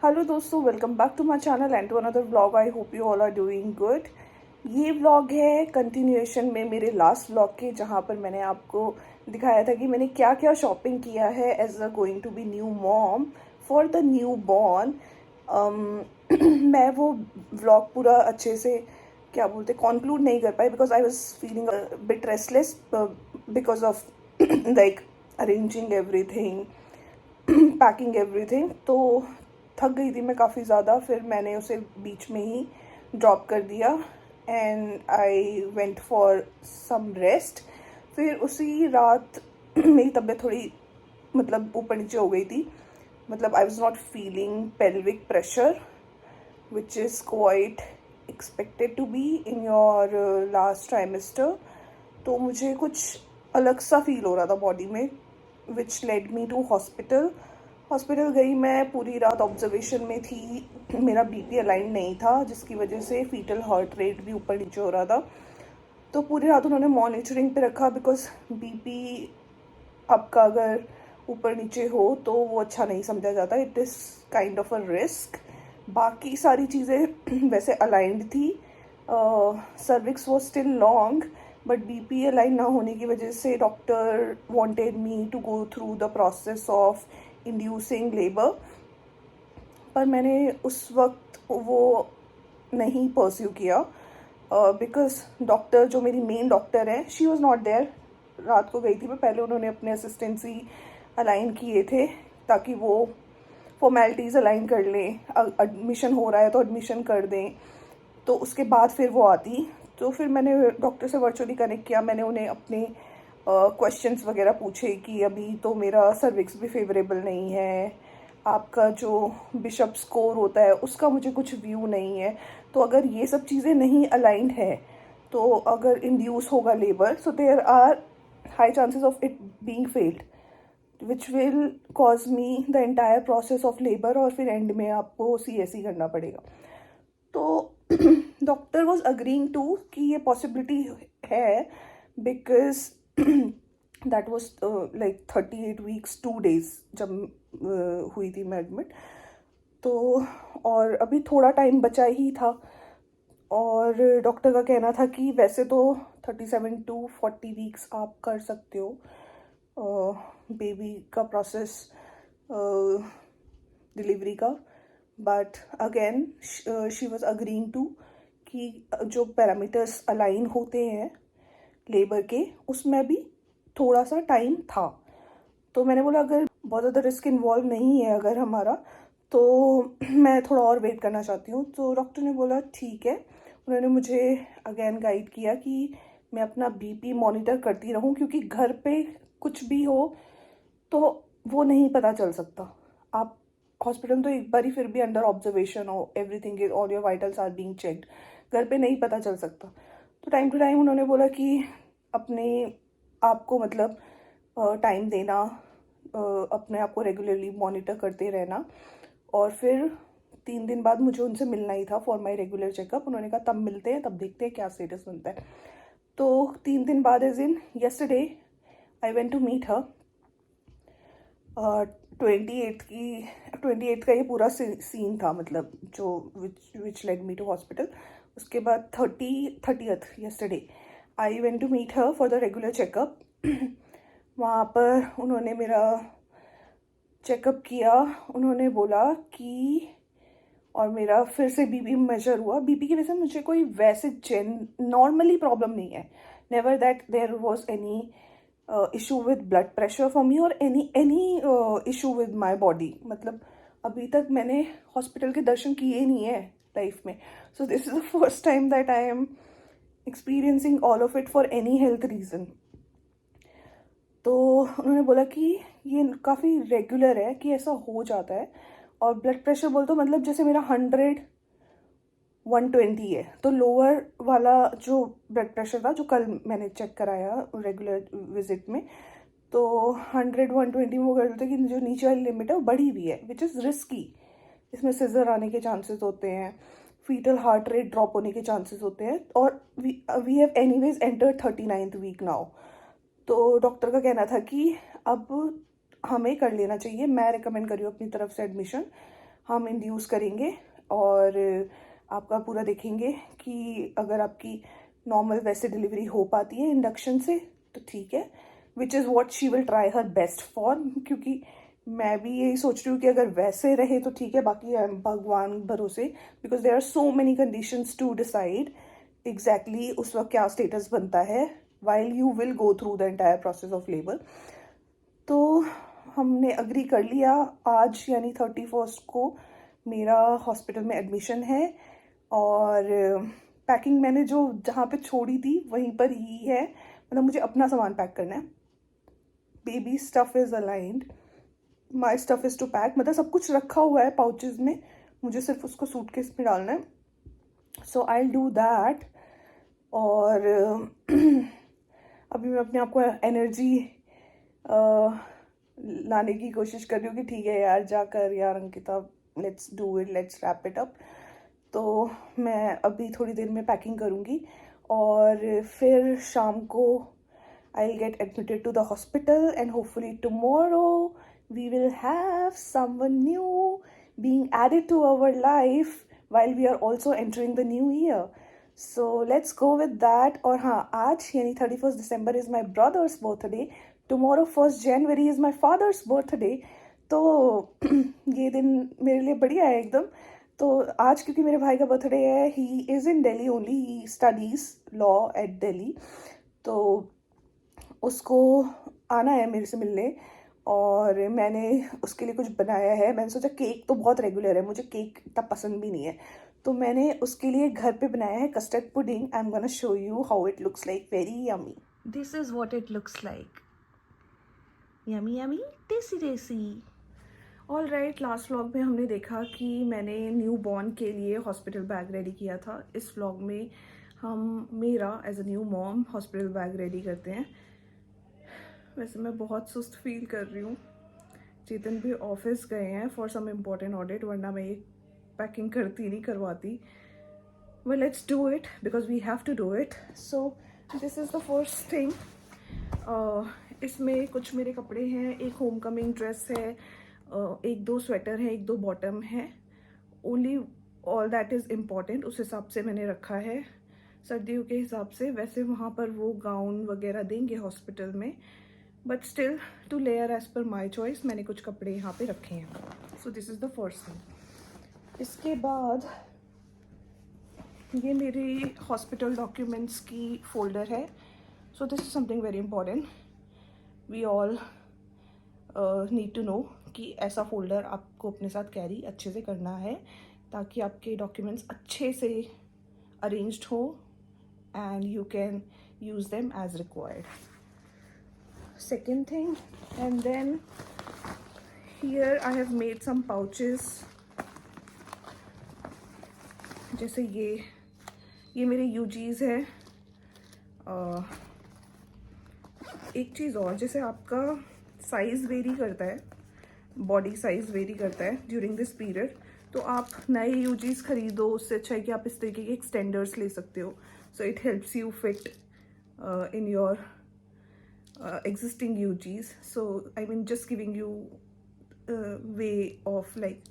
Hello दोस्तों, welcome back to my channel and to another vlog. I hope you all are doing good. ये vlog है continuation में मेरे last vlog के, जहाँ पर मैंने आपको दिखाया था कि मैंने क्या क्या शॉपिंग किया है as a going to be new mom for the newborn. मैं वो व्लॉग पूरा अच्छे से क्या बोलते कंक्लूड नहीं कर पाई because I was feeling bit restless because of like arranging everything, packing everything. तो थक गई थी मैं काफ़ी ज़्यादा, फिर मैंने उसे बीच में ही ड्रॉप कर दिया and I went for some rest. फिर उसी रात मेरी तबीयत थोड़ी मतलब ऊपर नीचे हो गई थी। मतलब I was not feeling pelvic pressure which is quite expected to be in your last trimester. तो मुझे कुछ अलग सा फील हो रहा था बॉडी में, which led me to hospital. Hospital गई मैं, पूरी रात ऑब्जर्वेशन में थी। मेरा बीपी अलाइन नहीं था, जिसकी वजह से फीटल हार्ट रेट भी ऊपर नीचे हो रहा था। तो पूरी रात उन्होंने मॉनिटरिंग पे रखा बिकॉज बीपी आपका अगर ऊपर नीचे हो तो वो अच्छा नहीं समझा जाता। It is kind of a risk. बाकी सारी चीज़ें वैसे अलाइंड थी। सर्विक्स वो still long, but BP align ना होने की वजह से doctor wanted me to go through the process of inducing labour. पर मैंने उस वक्त वो नहीं परस्यू किया बिकॉज डॉक्टर जो मेरी मेन डॉक्टर है, शी वॉज नॉट देयर। रात को गई थी मैं, पहले उन्होंने अपने असिस्टेंसी अलाइन किए थे ताकि वो फॉर्मेलिटीज़ अलाइन कर लें। एडमिशन हो रहा है तो एडमिशन कर दें, तो उसके बाद फिर वो आती। तो फिर मैंने डॉक्टर से वर्चुअली कनेक्ट किया। मैंने उन्हें अपने क्वेश्चंस वगैरह पूछे कि अभी तो मेरा सर्विक्स भी फेवरेबल नहीं है, आपका जो बिशप स्कोर होता है उसका मुझे कुछ व्यू नहीं है। तो अगर ये सब चीज़ें नहीं अलाइंड है तो अगर इंड्यूस होगा labour, so there are high chances of it being failed which will cause me the entire process of labour, और फिर एंड में आपको CSE करना पड़ेगा। तो डॉक्टर वॉज अग्रीइंग टू कि ये पॉसिबिलिटी है because that was like 38 weeks 2 days जब हुई थी मैं एडमिट। तो और अभी थोड़ा टाइम बचा ही था, और डॉक्टर का कहना था कि वैसे तो 37 to 40 वीक्स आप कर सकते हो बेबी का प्रोसेस, डिलीवरी का। But again she was agreeing to कि जो पैरामीटर्स अलाइन होते हैं लेबर के, उसमें भी थोड़ा सा टाइम था। तो मैंने बोला अगर बहुत ज़्यादा रिस्क इन्वॉल्व नहीं है अगर हमारा, तो मैं थोड़ा और वेट करना चाहती हूँ। तो डॉक्टर ने बोला ठीक है। उन्होंने मुझे अगेन गाइड किया कि मैं अपना बीपी मॉनिटर करती रहूँ, क्योंकि घर पे कुछ भी हो तो वो नहीं पता चल सकता। आप हॉस्पिटल तो एक बार ही फिर भी अंडर ऑब्जर्वेशन हो, everything is all your vitals are being checked. घर पे नहीं पता चल सकता। तो टाइम टू टाइम उन्होंने बोला कि अपने आप को मतलब टाइम देना, अपने आप को रेगुलरली मॉनिटर करते रहना। और फिर 3 दिन बाद मुझे उनसे मिलना ही था फॉर माई रेगुलर चेकअप। उन्होंने कहा तब मिलते हैं, तब देखते हैं क्या स्टेटस बनता है। तो 3 दिन बाद as in yesterday I went to meet her. 28 का ये पूरा सीन था, मतलब जो which led me to hospital. उसके बाद 30th yesterday I went to meet her for the regular checkup. वहाँ पर उन्होंने मेरा चेकअप किया। उन्होंने बोला कि, और मेरा फिर से बीपी मेजर हुआ। बीपी की वजह से मुझे कोई वैसे नॉर्मली प्रॉब्लम नहीं है। Never that there was any issue with blood pressure for me और any issue with my body. मतलब अभी तक मैंने हॉस्पिटल के दर्शन किए ही नहीं है लाइफ में। सो this is the first time that I am experiencing all of it for any health reason. तो उन्होंने बोला कि ये काफ़ी रेगुलर है कि ऐसा हो जाता है। और ब्लड प्रेशर बोल तो मतलब जैसे मेरा 100/120 है, तो लोअर वाला जो ब्लड प्रेशर था जो कल मैंने चेक कराया रेगुलर विजिट में, तो 100/120 में वो कर देते कि जो नीचे वाली लिमिट है वो बढ़ी हुई है, विच इज़ रिस्की। इसमें सिजर आने के चांसेस होते हैं, फीटल हार्ट रेट ड्रॉप होने के चांसेस होते हैं, और we have anyways enter 39th week now. तो डॉक्टर का कहना था कि अब हमें कर लेना चाहिए। मैं रिकमेंड कर रही हूँ अपनी तरफ से एडमिशन हम इंड्यूस करेंगे और आपका पूरा देखेंगे कि अगर आपकी नॉर्मल वैसे डिलीवरी हो पाती है इंडक्शन से तो ठीक है, which is what she will try her best for, क्योंकि मैं भी यही सोच रही हूँ कि अगर वैसे रहे तो ठीक है, बाकी भगवान भरोसे, because there are so many conditions to decide exactly उस वक्त क्या स्टेटस बनता है while you will go through the entire process of labour. तो हमने अग्री कर लिया, आज यानी 31 को मेरा हॉस्पिटल में एडमिशन है और पैकिंग मैंने जो जहाँ पे छोड़ी थी वहीं पर ही है, मतलब मुझे अपना सामान पैक करना है। Baby stuff is aligned, my stuff is to pack, मतलब सब कुछ रखा हुआ है पाउचेज में, मुझे सिर्फ उसको सूटकेस में डालना है। सो आई विल डू दैट। और अभी मैं अपने आप को एनर्जी लाने की कोशिश कर रही हूँ कि ठीक है यार, जाकर यार Ankita, let's do it, let's wrap it up. तो मैं अभी थोड़ी देर में पैकिंग करूँगी और फिर शाम को I will get admitted to the hospital and hopefully tomorrow we will have someone new being added to our life while we are also entering the new year. So let's go with that. और हाँ, आज यानी 31 December is my brother's birthday. Tomorrow 1st January is my father's birthday. तो ये दिन मेरे लिए बढ़िया है एकदम। तो आज क्योंकि मेरे भाई का बर्थडे है, he is in Delhi only, he studies law at Delhi, तो उसको आना है मेरे से मिलने और मैंने उसके लिए कुछ बनाया है। मैंने सोचा, केक तो बहुत रेगुलर है, मुझे केक इतना पसंद भी नहीं है, तो मैंने उसके लिए घर पे बनाया है custard pudding. I am gonna show you how it looks like, very yummy. This is what it looks like, yummy yummy, tasty tasty. All right, last vlog में हमने देखा कि मैंने न्यू बॉर्न के लिए हॉस्पिटल बैग रेडी किया था। इस व्लॉग में हम मेरा as a new mom hospital bag ready करते हैं। वैसे मैं बहुत सुस्त फील कर रही हूँ। चेतन भी ऑफिस गए हैं फॉर सम इम्पॉर्टेंट ऑडिट, वरना मैं ये पैकिंग करती नहीं करवाती। Well, let's do it because we have to do it. So this is the first thing. इसमें कुछ मेरे कपड़े हैं, एक होम कमिंग ड्रेस है, एक दो स्वेटर है, एक दो बॉटम है, only all that is important, उस हिसाब से मैंने रखा है सर्दियों के हिसाब से। वैसे वहाँ पर वो गाउन वगैरह देंगे हॉस्पिटल में, but still two layer as पर माई चॉइस मैंने कुछ कपड़े यहाँ पे रखे हैं। So this is the first thing. इसके बाद ये मेरे हॉस्पिटल डॉक्यूमेंट्स की फोल्डर है। So this is something very important, we all need to know कि ऐसा फोल्डर आपको अपने साथ कैरी अच्छे से करना है ताकि आपके डॉक्यूमेंट्स अच्छे से अरेंज्ड हो and you can use them as required. Second thing, and then here I have made some pouches, जैसे ये मेरे यूजीज है। एक चीज़ और, जैसे आपका साइज़ वेरी करता है, बॉडी साइज़ वेरी करता है ड्यूरिंग दिस पीरियड, तो आप नए यूजीज खरीदो, उससे अच्छा है कि आप इस तरीके के एक्सटेंडर्स ले सकते हो। So it helps you fit in your existing UGs. So I mean, just giving you a way of like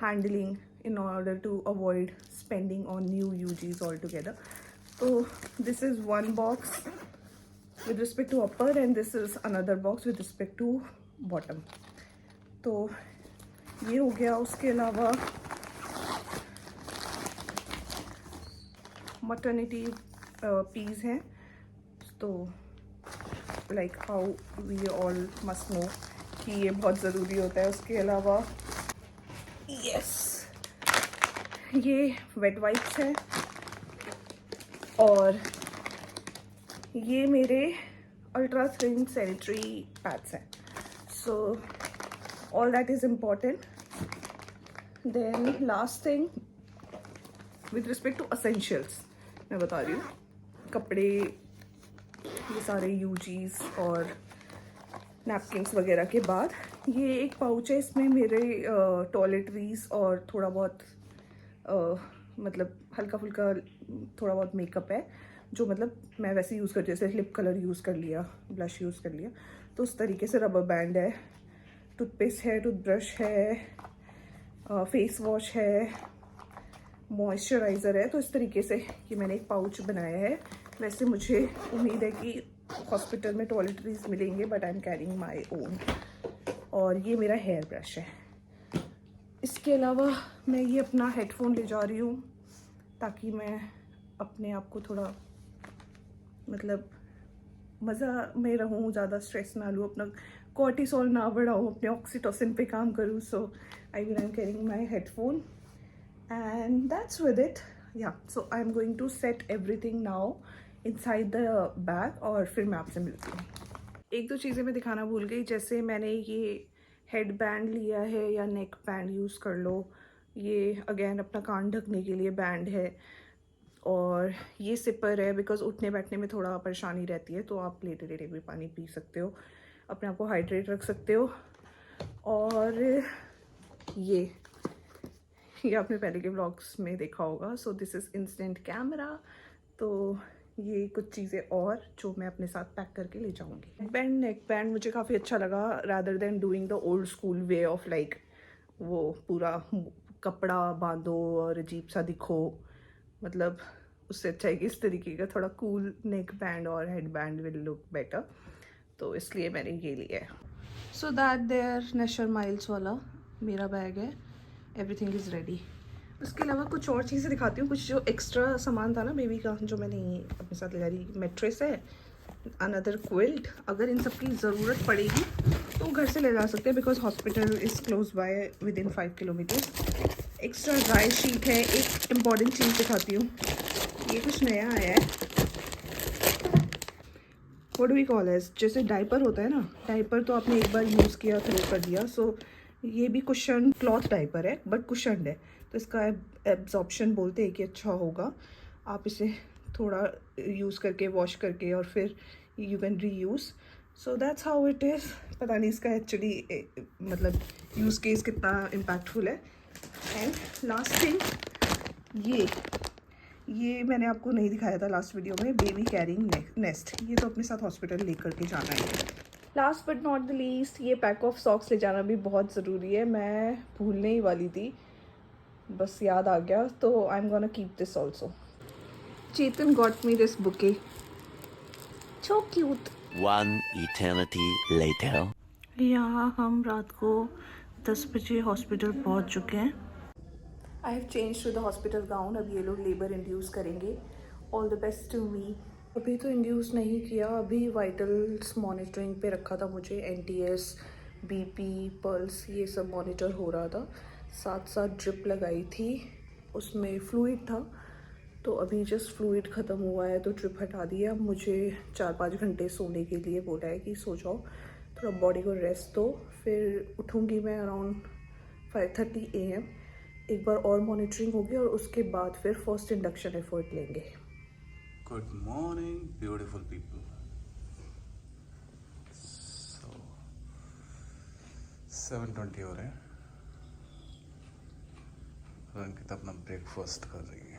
handling in order to avoid spending on new UGs altogether. So this is one box with respect to upper and this is another box with respect to bottom. तो ये हो गया। उसके अलावा maternity piece हैं, तो like how we all must know कि ये बहुत ज़रूरी होता है। उसके अलावा यस, ये वेट वाइप्स है और ये मेरे अल्ट्रा थिन सैनिटरी पैड्स हैं। So all that is important. Then last thing with respect to essentials मैं बता रही हूँ, कपड़े, ये सारे यूजीज और नैपकिन्स वगैरह के बाद ये एक पाउच है, इसमें मेरे टॉयलेटरीज और थोड़ा बहुत मतलब हल्का फुल्का थोड़ा बहुत मेकअप है, जो मतलब मैं वैसे यूज़ करती हूँ, जैसे लिप कलर यूज़ कर लिया, ब्लश यूज़ कर लिया, तो उस तरीके से रबर बैंड है, टूथपेस्ट है, टूथब्रश है, फेस वॉश है, मॉइस्चराइज़र है। तो इस तरीके से कि मैंने एक पाउच बनाया है। वैसे मुझे उम्मीद है कि हॉस्पिटल में टॉयलेटरीज मिलेंगे, but I am carrying my own. और ये मेरा हेयर ब्रश है। इसके अलावा मैं ये अपना हेडफोन ले जा रही हूँ ताकि मैं अपने आप को थोड़ा मतलब मज़ा में रहूँ, ज़्यादा स्ट्रेस ना लूँ, अपना कॉर्टिसोल ना बढ़ाऊँ, अपने ऑक्सीटोसिन पे काम करूँ। So I am carrying my headphone and that's with it. Yeah, so I'm going to set everything now inside the bag और फिर मैं आपसे मिलती हूँ। एक दो चीज़ें मैं दिखाना भूल गई, जैसे मैंने ये हेड बैंड लिया है या नेक बैंड यूज़ कर लो। ये अगेन अपना कान ढकने के लिए बैंड है। और ये सिपर है बिकॉज उठने बैठने में थोड़ा परेशानी रहती है, तो आप लेटे लेटे भी पानी पी सकते हो, अपने आप को हाइड्रेट रख सकते हो। और ये आपने पहले के व्लॉग्स में देखा होगा। सो दिस इज़ इंस्टेंट कैमरा। तो ये कुछ चीज़ें और जो मैं अपने साथ पैक करके ले जाऊँगी। नेक बैंड मुझे काफ़ी अच्छा लगा, rather than doing the old school way of like वो पूरा कपड़ा बांधो और अजीब सा दिखो। मतलब उससे अच्छा है कि इस तरीके का थोड़ा कूल नेक बैंड और head band will look better. तो इसलिए मैंने ये लिया है। सो दैट देयर नेशर माइल्स वाला मेरा बैग है। Everything is ready. उसके अलावा कुछ और चीज़ें दिखाती हूँ, कुछ जो एक्स्ट्रा सामान था ना बेबी का, जो मैंने अपने साथ ले जा रही। मेट्रेस है, अनदर क्विल्ट। अगर इन सब की ज़रूरत पड़ेगी तो घर से ले जा सकते हैं because hospital is close by with in 5 kilometre. Extra dry sheet है। एक इम्पॉर्टेंट चीज़ दिखाती हूँ, ये कुछ नया आया है। What do we call as, जैसे डाइपर होता है ना, डाइपर तो आपने एक बार यूज़ किया थ्रो कर दिया। सो ये भी कुशन क्लॉथ डाइपर है बट कुशनड है, तो इसका एब्जॉर्प्शन बोलते हैं कि अच्छा होगा। आप इसे थोड़ा यूज़ करके वॉश करके और फिर यू कैन री use. So that's how it is. पता नहीं इसका एक्चुअली मतलब यूज़ केस कितना इम्पैक्टफुल है। एंड लास्ट थिंग, ये मैंने आपको नहीं दिखाया था लास्ट वीडियो में, बेबी कैरिंग नेस्ट। ये तो अपने साथ हॉस्पिटल लेकर के जाना है। Last but not the least, ये पैक ऑफ सॉक्स ले जाना भी बहुत ज़रूरी है। मैं भूलने ही वाली थी, बस याद आ गया, तो I am gonna keep this also. Chetan got me this bouquet, so cute. 1 eternity later. यहाँ हम रात को 10 बजे हॉस्पिटल पहुँच चुके हैं। I have change to the hospital gown. अब ये लोग लेबर इंड्यूस करेंगे। All the best to me. अभी तो इंड्यूस नहीं किया, अभी वाइटल्स मॉनिटरिंग पे रखा था मुझे। NTS, BP, पल्स, ये सब मॉनिटर हो रहा था। साथ साथ ड्रिप लगाई थी, उसमें फ्लूइड था। तो अभी जस्ट फ्लूइड ख़त्म हुआ है तो ड्रिप हटा दिया। अब मुझे 4-5 घंटे सोने के लिए बोला है कि सो जाओ, थोड़ा बॉडी को रेस्ट दो। फिर उठूँगी मैं अराउंड 5:30 AM। एक बार और मॉनिटरिंग होगी और उसके बाद फिर फर्स्ट इंडक्शन एफर्ट लेंगे। Good morning, beautiful people. So 7:20 हो रहे हैं। रंकिता अपना ब्रेकफास्ट कर रही है।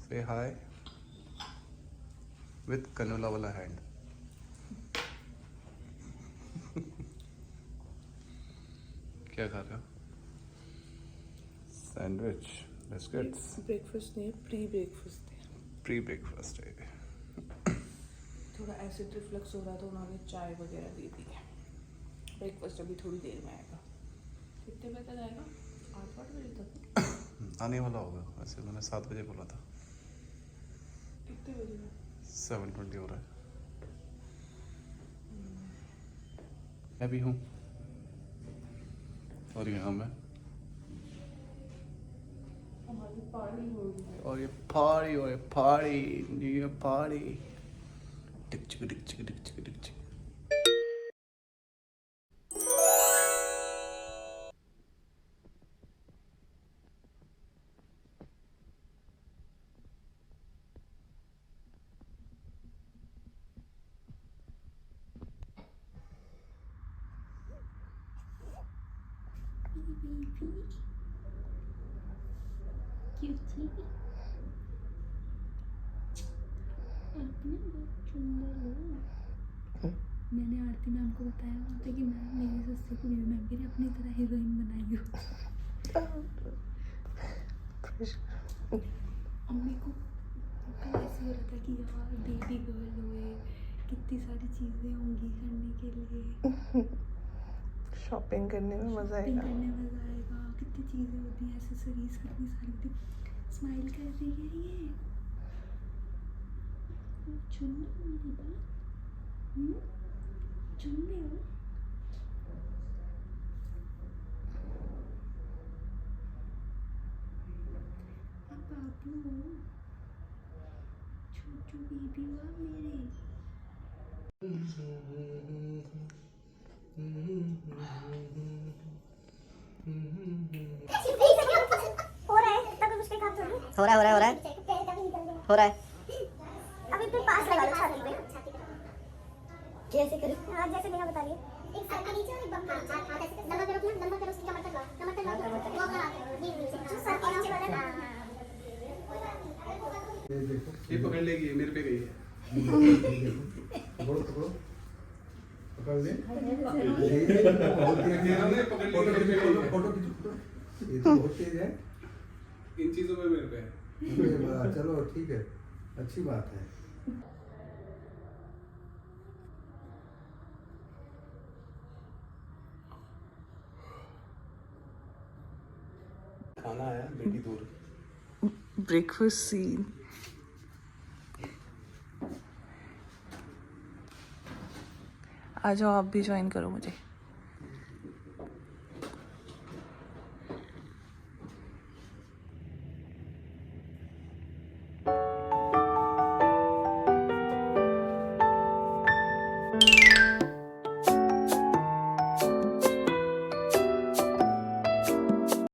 Say hi with canola वाला हैंड। क्या खा रहे हो? Sandwich, biscuits. ब्रेकफास्ट नहीं, प्री ब्रेकफास्ट है। प्री ब्रेकफास्ट है। थोड़ा एसिड रिफ्लक्स हो रहा था, उन्होंने चाय वगैरह दे दी है। ब्रेकफास्ट अभी थोड़ी देर में आएगा। कितने बजे तक आएगा? 8 बजे तक आने वाला होगा, वैसे मैंने 7 बजे बोला था। कितने बजे में? 7:20 हो रहा है। मैं भी हूँ और यहाँ मैं, हमारी पार्टी हो रही है। और ये पार्टी न्यू ईयर पार्टी। टिक चिक टिक चिक टिक चिक टिक चिक। Cutie. आपने बहुत सुंदर हो। मैंने आरती मैम को बताया होता कि मैम मेरी सस्ती कुड़ी मैम के लिए अपनी तरह हीरोइन बनाई हो। मम्मी को कल ऐसे हो रहा था कि यार बेबी गर्ल हुए, कितनी सारी चीज़ें होंगी करने के लिए, शॉपिंग करने में मज़ा शॉपिंग आएगा। करने में मज़ा आएगा, कितनी चीज़ें होती हैं, एक्सेसरीज कितनी सारी होती। स्माइल कर रही है ये, चुन लो मेरी बात, चुन ले हो। अब बाबू हो, छोटू बेबी हुआ मेरे। हो रहा है तब उसके काम थोड़ी हो रहा है पैर का भी निकल गया हो रहा है। अभी फिर पास लगा लो छाती पे कैसे करें हां जैसे नेहा बता रही है एक सर के नीचे और एक बम के नीचे हां ऐसे नंबर करो अपना नंबर करो उसकी कमर तक लो वो करा नीचे जो सर के नीचे वाला ना ये पकड़ लेगी, ये मेरे पे गई है। पकड़ो पकड़ो पकड़ ले फोटो खींचो। ये तो बहुत तेज है। इन चीजों में मेरे पे है। चलो ठीक है, अच्छी बात है। खाना आया बेटी दूर। Breakfast scene. आ जाओ, आप भी ज्वाइन करो मुझे।